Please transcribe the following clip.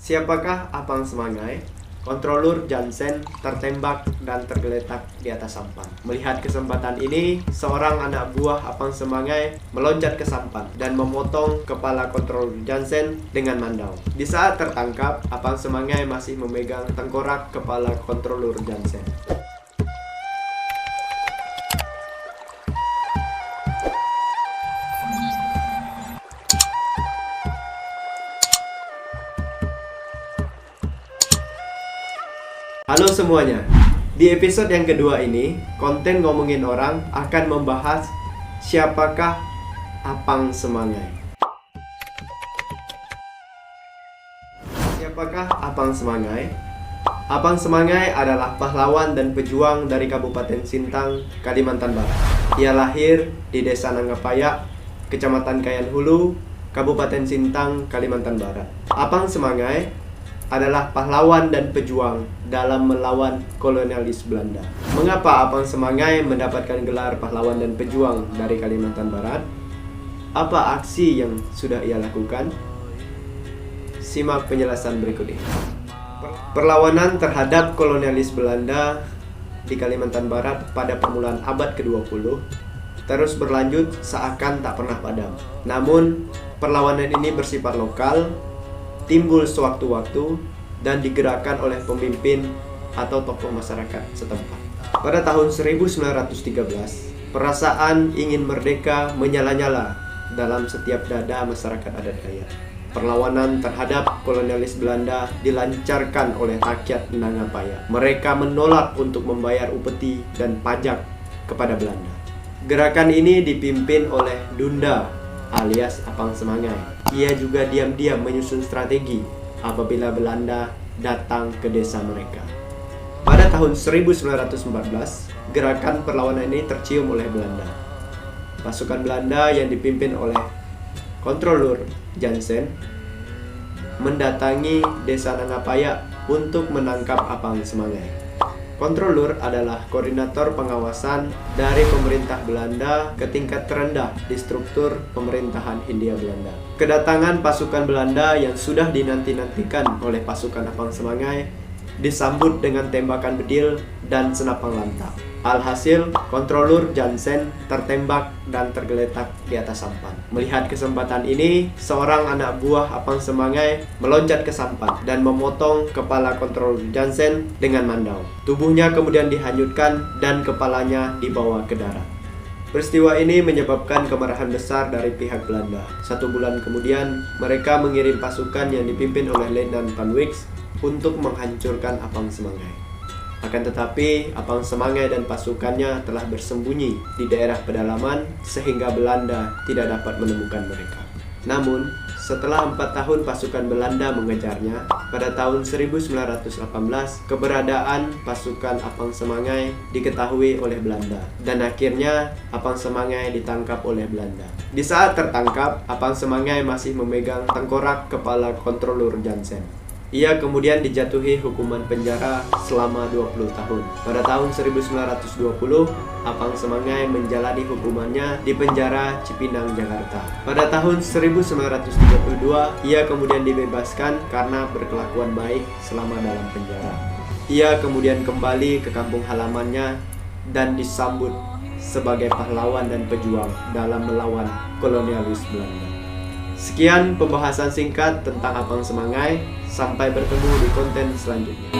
Siapakah Apang Semangai? Kontrolur Jansen tertembak dan tergeletak di atas sampan. Melihat kesempatan ini, seorang anak buah Apang Semangai meloncat ke sampan dan memotong kepala kontrolur Jansen dengan mandau. Di saat tertangkap, Apang Semangai masih memegang tengkorak kepala kontrolur Jansen. Halo semuanya, di episode yang kedua ini, konten ngomongin orang akan membahas siapakah Apang Semangai. Siapakah Apang Semangai? Apang Semangai adalah pahlawan dan pejuang dari Kabupaten Sintang, Kalimantan Barat. Ia lahir di Desa Nangapayak, Kecamatan Kayan Hulu, Kabupaten Sintang, Kalimantan Barat. Apang Semangai adalah pahlawan dan pejuang dalam melawan kolonialis Belanda. Mengapa Apang Semangai mendapatkan gelar pahlawan dan pejuang dari Kalimantan Barat? Apa aksi yang sudah ia lakukan? Simak penjelasan berikut ini. Perlawanan terhadap kolonialis Belanda di Kalimantan Barat pada permulaan abad ke-20 terus berlanjut seakan tak pernah padam. Namun, perlawanan ini bersifat lokal, timbul sewaktu-waktu, dan digerakkan oleh pemimpin atau tokoh masyarakat setempat. Pada tahun 1913, perasaan ingin merdeka menyala-nyala dalam setiap dada masyarakat adat Dayak. Perlawanan terhadap kolonialis Belanda dilancarkan oleh rakyat Nangapayak. Mereka menolak untuk membayar upeti dan pajak kepada Belanda. Gerakan ini dipimpin oleh Dunda alias Apang Semangai. Ia juga diam-diam menyusun strategi apabila Belanda datang ke desa mereka. Pada tahun 1914, gerakan perlawanan ini tercium oleh Belanda. Pasukan Belanda yang dipimpin oleh Kontrolur Jansen mendatangi desa Nangapayak untuk menangkap Apang Semangai. Kontrolur adalah koordinator pengawasan dari pemerintah Belanda ke tingkat terendah di struktur pemerintahan Hindia Belanda. Kedatangan pasukan Belanda yang sudah dinanti-nantikan oleh pasukan Apang Semangai disambut dengan tembakan bedil dan senapang lantak. Alhasil, Kontrolur Jansen tertembak dan tergeletak di atas sampan. Melihat kesempatan ini, seorang anak buah Apang Semangai meloncat ke sampan dan memotong kepala Kontrolur Jansen dengan mandau. Tubuhnya kemudian dihanyutkan dan kepalanya dibawa ke darat. Peristiwa ini menyebabkan kemarahan besar dari pihak Belanda. 1 bulan kemudian, mereka mengirim pasukan yang dipimpin oleh Letnan Van Wyks untuk menghancurkan Apang Semangai. Akan tetapi, Apang Semangai dan pasukannya telah bersembunyi di daerah pedalaman sehingga Belanda tidak dapat menemukan mereka. Namun, setelah 4 tahun pasukan Belanda mengejarnya, pada tahun 1918 keberadaan pasukan Apang Semangai diketahui oleh Belanda dan akhirnya Apang Semangai ditangkap oleh Belanda. Di saat tertangkap, Apang Semangai masih memegang tengkorak kepala Kontrolur Jansen. Ia kemudian dijatuhi hukuman penjara selama 20 tahun. Pada tahun 1920, Apang Semangai menjalani hukumannya di penjara Cipinang, Jakarta. Pada tahun 1932, ia kemudian dibebaskan karena berkelakuan baik selama dalam penjara. Ia kemudian kembali ke kampung halamannya dan disambut sebagai pahlawan dan pejuang dalam melawan kolonialis Belanda. Sekian pembahasan singkat tentang Apang Semangai. Sampai bertemu di konten selanjutnya.